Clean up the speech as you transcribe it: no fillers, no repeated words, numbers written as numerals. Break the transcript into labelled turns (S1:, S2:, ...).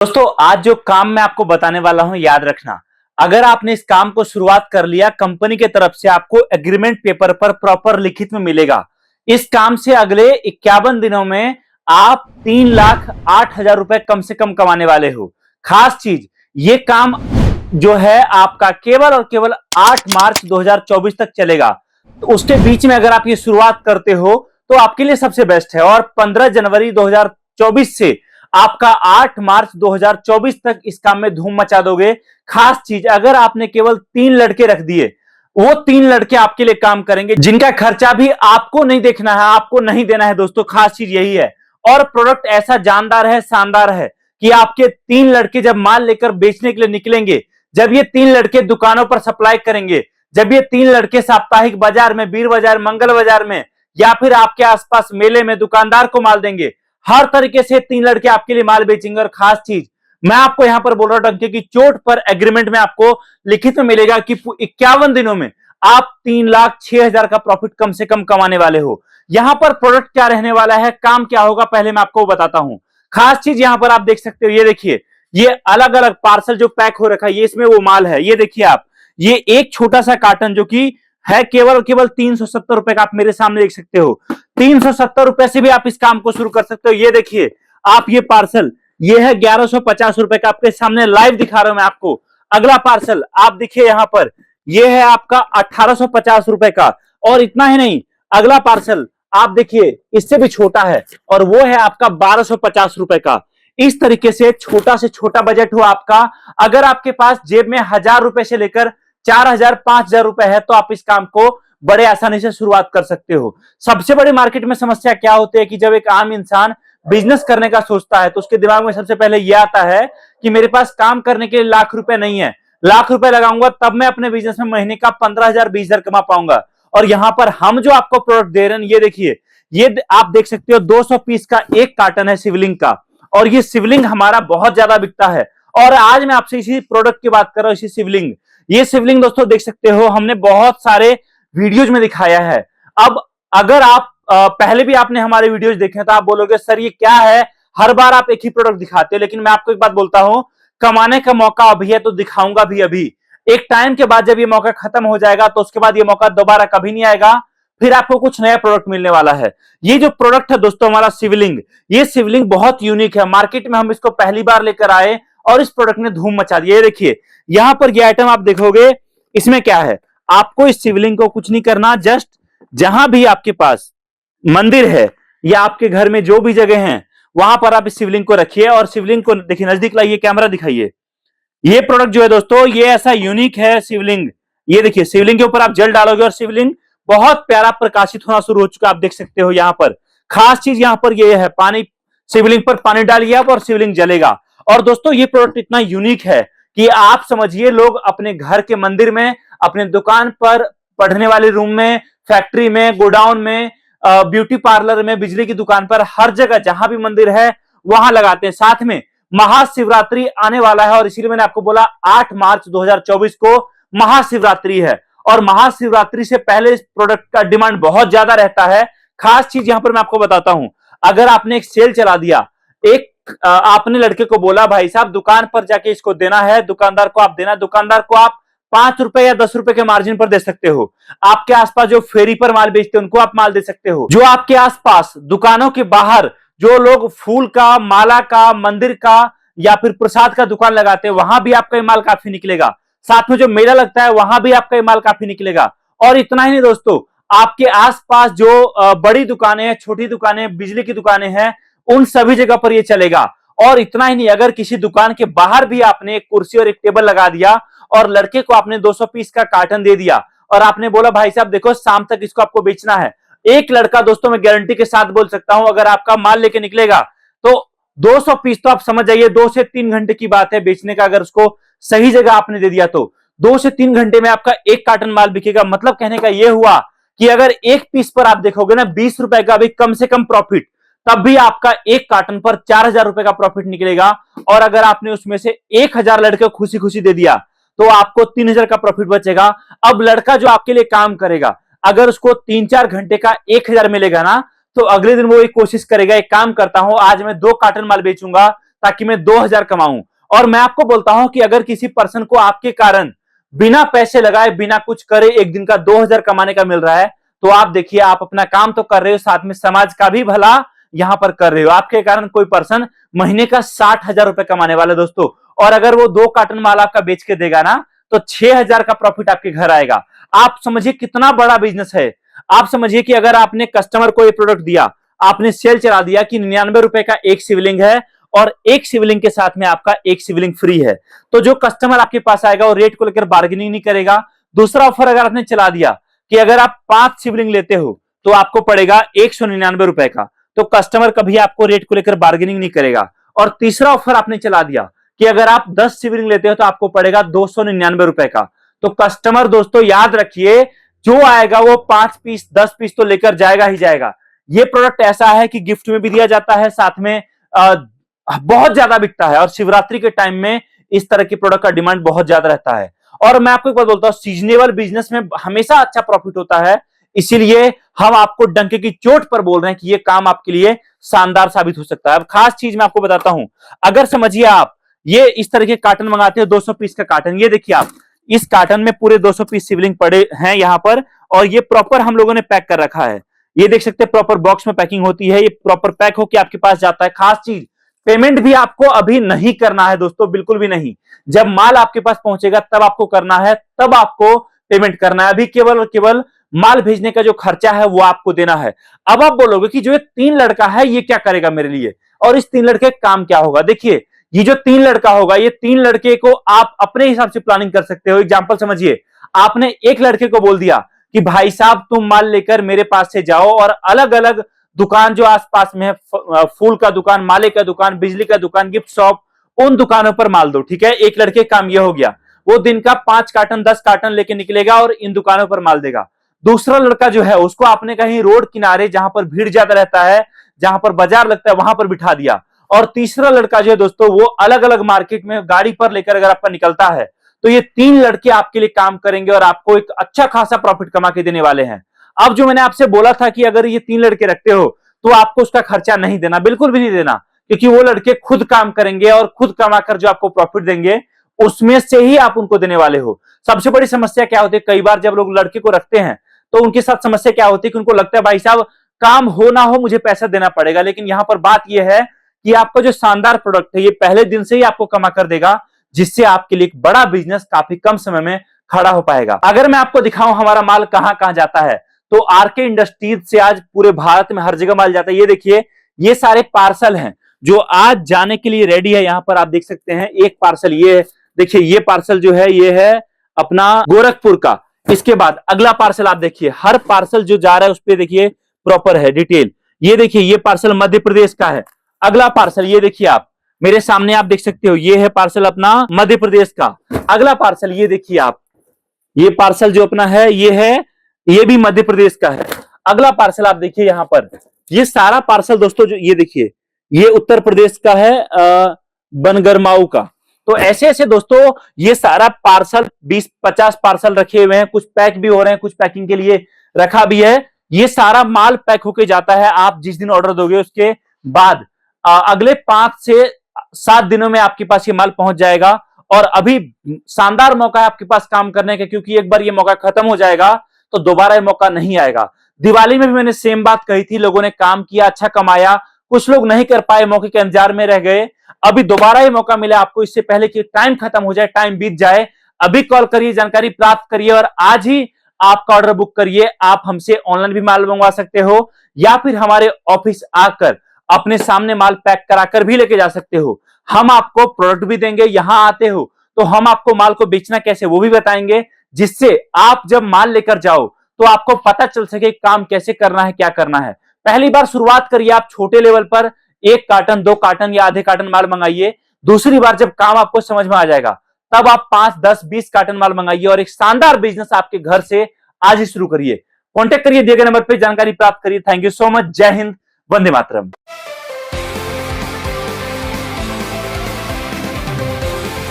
S1: दोस्तों आज जो काम मैं आपको बताने वाला हूं याद रखना। अगर आपने इस काम को शुरुआत कर लिया, कंपनी की तरफ से आपको एग्रीमेंट पेपर पर प्रॉपर लिखित में मिलेगा। इस काम से अगले 51 दिनों में आप 3,08,000 रुपए कम से कम कमाने वाले हो। खास चीज, ये काम जो है आपका केवल और केवल 8 मार्च 2024 तक चलेगा। तो उसके बीच में अगर आप ये शुरुआत करते हो तो आपके लिए सबसे बेस्ट है। और 15 जनवरी 2024 से आपका 8 मार्च 2024 तक इस काम में धूम मचा दोगे। खास चीज, अगर आपने केवल 3 लड़के रख दिए, वो 3 लड़के आपके लिए काम करेंगे, जिनका खर्चा भी आपको नहीं देखना है, आपको नहीं देना है। दोस्तों खास चीज यही है। और प्रोडक्ट ऐसा जानदार है, शानदार है कि आपके 3 लड़के जब माल लेकर बेचने के लिए निकलेंगे, जब ये 3 लड़के दुकानों पर सप्लाई करेंगे, जब ये 3 लड़के साप्ताहिक बाजार में, बीर बाजार, मंगल बाजार में या फिर आपके आसपास मेले में दुकानदार को माल देंगे, हर तरीके से 3 लड़के आपके लिए माल बेचेंगे। और खास चीज, मैं आपको यहां पर बोल रहा हूं, डंके की चोट पर एग्रीमेंट में आपको लिखित में मिलेगा कि 51 दिनों में आप 3,06,000 का प्रॉफिट कम से कम कमाने वाले हो। यहां पर प्रोडक्ट क्या रहने वाला है, काम क्या होगा, पहले मैं आपको बताता हूं। खास चीज यहां पर आप देख सकते हो, ये देखिए, ये अलग अलग पार्सल जो पैक हो रखा है, ये इसमें वो माल है। ये देखिए आप, ये एक छोटा सा कार्टन जो कि है केवल केवल 370 रुपए का, आप मेरे सामने देख सकते हो। 370 रुपए से भी आप इस काम को शुरू कर सकते हो। ये देखिए आप, ये पार्सल ये है 1150 रुपए का, आपके सामने लाइव दिखा रहा हूं मैं आपको। अगला पार्सल आप देखिए यहां पर, ये है आपका 1850 रुपए का। और इतना ही नहीं, अगला पार्सल आप देखिए, इससे भी छोटा है और वो है आपका 1250 रुपए का। इस तरीके से छोटा छोटा बजट हो आपका, अगर आपके पास जेब में 1,000 रुपए से लेकर 4,000 5,000 रुपए है तो आप इस काम को बड़े आसानी से शुरुआत कर सकते हो। सबसे बड़ी मार्केट में समस्या क्या होती है कि जब एक आम इंसान बिजनेस करने का सोचता है तो उसके दिमाग में सबसे पहले यह आता है कि मेरे पास काम करने के लिए लाख रुपए नहीं है, लाख रुपए लगाऊंगा तब मैं अपने बिजनेस में महीने का 15,000 20,000 कमा पाऊंगा। और यहां पर हम जो आपको प्रोडक्ट दे रहे हैं, ये देखिए, ये आप देख सकते हो 200 पीस का एक कार्टन है शिवलिंग का। और ये शिवलिंग हमारा बहुत ज्यादा बिकता है। और आज मैं आपसे इसी प्रोडक्ट की बात कर रहा हूं, इसी शिवलिंग। ये शिवलिंग दोस्तों देख सकते हो, हमने बहुत सारे वीडियोज में दिखाया है। अब अगर आप पहले भी आपने हमारे वीडियोज देखे तो आप बोलोगे सर ये क्या है, हर बार आप एक ही प्रोडक्ट दिखाते हो। लेकिन मैं आपको एक बात बोलता हूं, कमाने का मौका अभी है तो दिखाऊंगा भी अभी। एक टाइम के बाद जब ये मौका खत्म हो जाएगा तो उसके बाद ये मौका दोबारा कभी नहीं आएगा, फिर आपको कुछ नया प्रोडक्ट मिलने वाला है। ये जो प्रोडक्ट है दोस्तों हमारा शिवलिंग, ये शिवलिंग बहुत यूनिक है। मार्केट में हम इसको पहली बार लेकर आए और इस प्रोडक्ट ने धूम मचा दी। ये देखिए यहां पर ये आइटम आप देखोगे, इसमें क्या है, आपको इस शिवलिंग को कुछ नहीं करना, जस्ट जहां भी आपके पास मंदिर है या आपके घर में जो भी जगह है वहां पर आप इस शिवलिंग को रखिए। और शिवलिंग को देखिए, नजदीक लाइए, कैमरा दिखाइए। ये प्रोडक्ट जो है दोस्तों, ये ऐसा यूनिक है शिवलिंग। ये देखिए, शिवलिंग के ऊपर आप जल डालोगे और शिवलिंग बहुत प्यारा प्रकाशित होना शुरू हो चुका, आप देख सकते हो यहां पर। खास चीज यहां पर ये है, पानी, शिवलिंग पर पानी डालिए आप और शिवलिंग जलेगा। और दोस्तों ये प्रोडक्ट इतना यूनिक है कि आप समझिए, लोग अपने घर के मंदिर में, अपने दुकान पर, पढ़ने वाले रूम में, फैक्ट्री में, गोडाउन में, ब्यूटी पार्लर में, बिजली की दुकान पर, हर जगह जहां भी मंदिर है वहां लगाते हैं। साथ में महाशिवरात्रि आने वाला है और इसीलिए मैंने आपको बोला 8 मार्च 2024 को महाशिवरात्रि है। और महाशिवरात्रि से पहले इस प्रोडक्ट का डिमांड बहुत ज्यादा रहता है। खास चीज यहां पर मैं आपको बताता हूं, अगर आपने एक सेल चला दिया, एक आपने लड़के को बोला भाई साहब दुकान पर जाके इसको देना है, दुकानदार को आप देना, दुकानदार को आप 5 रुपए या 10 रुपए के मार्जिन पर दे सकते हो। आपके आसपास जो फेरी पर माल बेचते हैं उनको आप माल दे सकते हो। जो आपके आसपास दुकानों के बाहर जो लोग फूल का, माला का, मंदिर का या फिर प्रसाद का दुकान लगाते हैं, वहां भी आपका माल काफी निकलेगा। साथ में जो मेला लगता है वहां भी आपका माल काफी निकलेगा। और इतना ही नहीं दोस्तों, आपके आसपास जो बड़ी दुकानें हैं, छोटी दुकानें, बिजली की दुकानें हैं, उन सभी जगह पर ये चलेगा। और इतना ही नहीं, अगर किसी दुकान के बाहर भी आपने एक कुर्सी और एक टेबल लगा दिया और लड़के को आपने 200 पीस का कार्टन दे दिया और आपने बोला भाई साहब देखो शाम तक इसको आपको बेचना है, एक लड़का दोस्तों मैं गारंटी के साथ बोल सकता हूं, अगर आपका माल लेके निकलेगा तो 200 पीस तो आप समझ जाइए 2 से 3 घंटे की बात है बेचने का। अगर उसको सही जगह आपने दे दिया तो 2 से 3 घंटे में आपका एक कार्टन माल बिकेगा। मतलब कहने का यह हुआ कि अगर एक पीस पर आप देखोगे ना 20 रुपए का भी कम से कम प्रॉफिट, तब भी आपका एक कार्टन पर 4,000 रुपए का प्रॉफिट निकलेगा। और अगर आपने उसमें से 1,000 लड़के को खुशी खुशी दे दिया तो आपको 3,000 का प्रॉफिट बचेगा। अब लड़का जो आपके लिए काम करेगा, अगर उसको 3-4 घंटे का 1,000 मिलेगा ना, तो अगले दिन वो एक कोशिश करेगा, एक काम करता हूं आज मैं 2 कार्टन माल बेचूंगा, ताकि मैं 2000 कमाऊं। और मैं आपको बोलता हूं कि अगर किसी पर्सन को आपके कारण बिना पैसे लगाए, बिना कुछ करे एक दिन का 2000 कमाने का मिल रहा है, तो आप देखिए, आप अपना काम तो कर रहे हो, साथ में समाज का भी भला यहां पर कर रहे हो। आपके कारण कोई पर्सन महीने का 60,000 रुपए कमाने वाला है दोस्तों। और अगर वो 2 कार्टन माल आपका बेच के देगा ना, तो 6000 का प्रॉफिट आपके घर आएगा। आप समझिए कितना बड़ा बिजनेस है। आप समझिए कि अगर आपने कस्टमर को ये प्रोडक्ट दिया, आपने सेल चला दिया कि 99 रुपए का एक शिवलिंग है और एक शिवलिंग के साथ में आपका एक शिवलिंग फ्री है, तो जो कस्टमर आपके पास आएगा वो रेट को लेकर बार्गेनिंग नहीं करेगा। दूसरा ऑफर अगर आपने चला दिया कि अगर आप 5 शिवलिंग लेते हो तो आपको पड़ेगा 199 रुपए का, तो कस्टमर कभी आपको रेट को लेकर बार्गेनिंग नहीं करेगा। और तीसरा ऑफर आपने चला दिया कि अगर आप 10 शिवलिंग लेते हो तो आपको पड़ेगा 299 रुपए का, तो कस्टमर दोस्तों याद रखिए, जो आएगा वो 5 पीस 10 पीस तो लेकर जाएगा ही जाएगा। ये प्रोडक्ट ऐसा है कि गिफ्ट में भी दिया जाता है, साथ में बहुत ज्यादा बिकता है, और शिवरात्रि के टाइम में इस तरह के प्रोडक्ट का डिमांड बहुत ज्यादा रहता है। और मैं आपको एक बात बोलता हूं, सीजनेबल बिजनेस में हमेशा अच्छा प्रॉफिट होता है, इसीलिए हम आपको डंके की चोट पर बोल रहे हैं कि ये काम आपके लिए शानदार साबित हो सकता है। अब खास चीज मैं आपको बताता हूं, अगर समझिए आप ये इस तरह के कार्टन मंगाते हो, 200 पीस का कार्टन, ये देखिए आप इस कार्टन में पूरे 200 पीस शिवलिंग पड़े हैं यहां पर, और ये प्रॉपर हम लोगों ने पैक कर रखा है। ये देख सकते हैं प्रॉपर बॉक्स में पैकिंग होती है, ये प्रॉपर पैक होकर आपके पास जाता है। खास चीज, पेमेंट भी आपको अभी नहीं करना है दोस्तों, बिल्कुल भी नहीं। जब माल आपके पास पहुंचेगा तब आपको करना है, तब आपको पेमेंट करना है। अभी केवल और केवल माल भेजने का जो खर्चा है वो आपको देना है। अब आप बोलोगे कि जो 3 लड़का है ये क्या करेगा मेरे लिए, और इस 3 लड़के का काम क्या होगा। देखिए, ये जो 3 लड़का होगा, ये 3 लड़के को आप अपने हिसाब से प्लानिंग कर सकते हो। एग्जांपल समझिए, आपने एक लड़के को बोल दिया कि भाई साहब तुम माल लेकर मेरे पास से जाओ और अलग अलग दुकान जो आसपास में है, फूल का दुकान, माले का दुकान, बिजली का दुकान, गिफ्ट शॉप, उन दुकानों पर माल दो। ठीक है, एक लड़के का काम यह हो गया, वो दिन का 5 कार्टन 10 कार्टन लेके निकलेगा और इन दुकानों पर माल देगा। दूसरा लड़का जो है उसको आपने कहीं रोड किनारे, जहां पर भीड़ ज्यादा रहता है, जहां पर बाजार लगता है, वहां पर बिठा दिया। और तीसरा लड़का जो है दोस्तों, वो अलग अलग मार्केट में गाड़ी पर लेकर अगर आपका निकलता है, तो ये 3 लड़के आपके लिए काम करेंगे और आपको एक अच्छा खासा प्रॉफिट कमा के देने वाले हैं। अब जो मैंने आपसे बोला था कि अगर ये 3 लड़के रखते हो तो आपको उसका खर्चा नहीं देना, बिल्कुल भी नहीं देना, क्योंकि वो लड़के खुद काम करेंगे और खुद कमाकर जो आपको प्रॉफिट देंगे उसमें से ही आप उनको देने वाले हो। सबसे बड़ी समस्या क्या होती है, कई बार जब लोग लड़के को रखते हैं तो उनके साथ समस्या क्या होती है कि उनको लगता है भाई साहब काम हो ना हो मुझे पैसा देना पड़ेगा। लेकिन यहां पर बात यह है कि आपका जो शानदार प्रोडक्ट है ये पहले दिन से ही आपको कमा कर देगा, जिससे आपके लिए एक बड़ा बिजनेस काफी कम समय में खड़ा हो पाएगा। अगर मैं आपको दिखाऊं हमारा माल कहां कहां जाता है, तो आरके इंडस्ट्रीज से आज पूरे भारत में हर जगह माल जाता है। ये देखिए, ये सारे पार्सल हैं जो आज जाने के लिए रेडी है। यहां पर आप देख सकते हैं एक पार्सल, ये देखिए, ये पार्सल जो है ये है अपना गोरखपुर का। इसके बाद अगला पार्सल आप देखिए, हर पार्सल जो जा रहा है उस पर देखिए प्रॉपर है डिटेल। ये देखिए, ये पार्सल मध्य प्रदेश का है। अगला पार्सल ये देखिए, आप मेरे सामने आप देख सकते हो, ये है पार्सल अपना मध्य प्रदेश का। अगला पार्सल ये देखिए आप, ये पार्सल जो अपना है ये है, ये भी मध्य प्रदेश का है। अगला पार्सल आप देखिए यहां पर, ये सारा पार्सल दोस्तों जो ये देखिए, ये उत्तर प्रदेश का है, बनगरमाऊ का। तो ऐसे ऐसे दोस्तों ये सारा पार्सल 20-50 पार्सल रखे हुए हैं, कुछ पैक भी हो रहे हैं, कुछ पैकिंग के लिए रखा भी है। ये सारा माल पैक होके जाता है। आप जिस दिन ऑर्डर दोगे उसके बाद अगले 5 से 7 दिनों में आपके पास ये माल पहुंच जाएगा। और अभी शानदार मौका है आपके पास काम करने का, क्योंकि एक बार ये मौका खत्म हो जाएगा तो दोबारा ये मौका नहीं आएगा। दिवाली में भी मैंने सेम बात कही थी, लोगों ने काम किया, अच्छा कमाया, कुछ लोग नहीं कर पाए, मौके के इंतजार में रह गए। अभी दोबारा ये मौका मिला आपको, इससे पहले कि टाइम खत्म हो जाए, टाइम बीत जाए। अभी कॉल करिए, जानकारी प्राप्त करिए और आज ही आपका ऑर्डर बुक करिए। आप हमसे ऑनलाइन भी माल मंगवा सकते हो या फिर हमारे ऑफिस आकर अपने सामने माल पैक कराकर भी लेके जा सकते हो। हम आपको प्रोडक्ट भी देंगे, यहां आते हो तो हम आपको माल को बेचना कैसे वो भी बताएंगे, जिससे आप जब माल लेकर जाओ तो आपको पता चल सके काम कैसे करना है, क्या करना है। पहली बार शुरुआत करिए आप छोटे लेवल पर, 1 कार्टन 2 कार्टन या आधे कार्टन माल मंगाइए। दूसरी बार जब काम आपको समझ में आ जाएगा तब आप 5, 10, 20 कार्टन माल मंगाइए और एक शानदार बिजनेस आपके घर से आज ही शुरू करिए। कॉन्टेक्ट करिए दिए गए नंबर पर, जानकारी प्राप्त करिए। Thank you so much. जय हिंद, वंदे मातरम।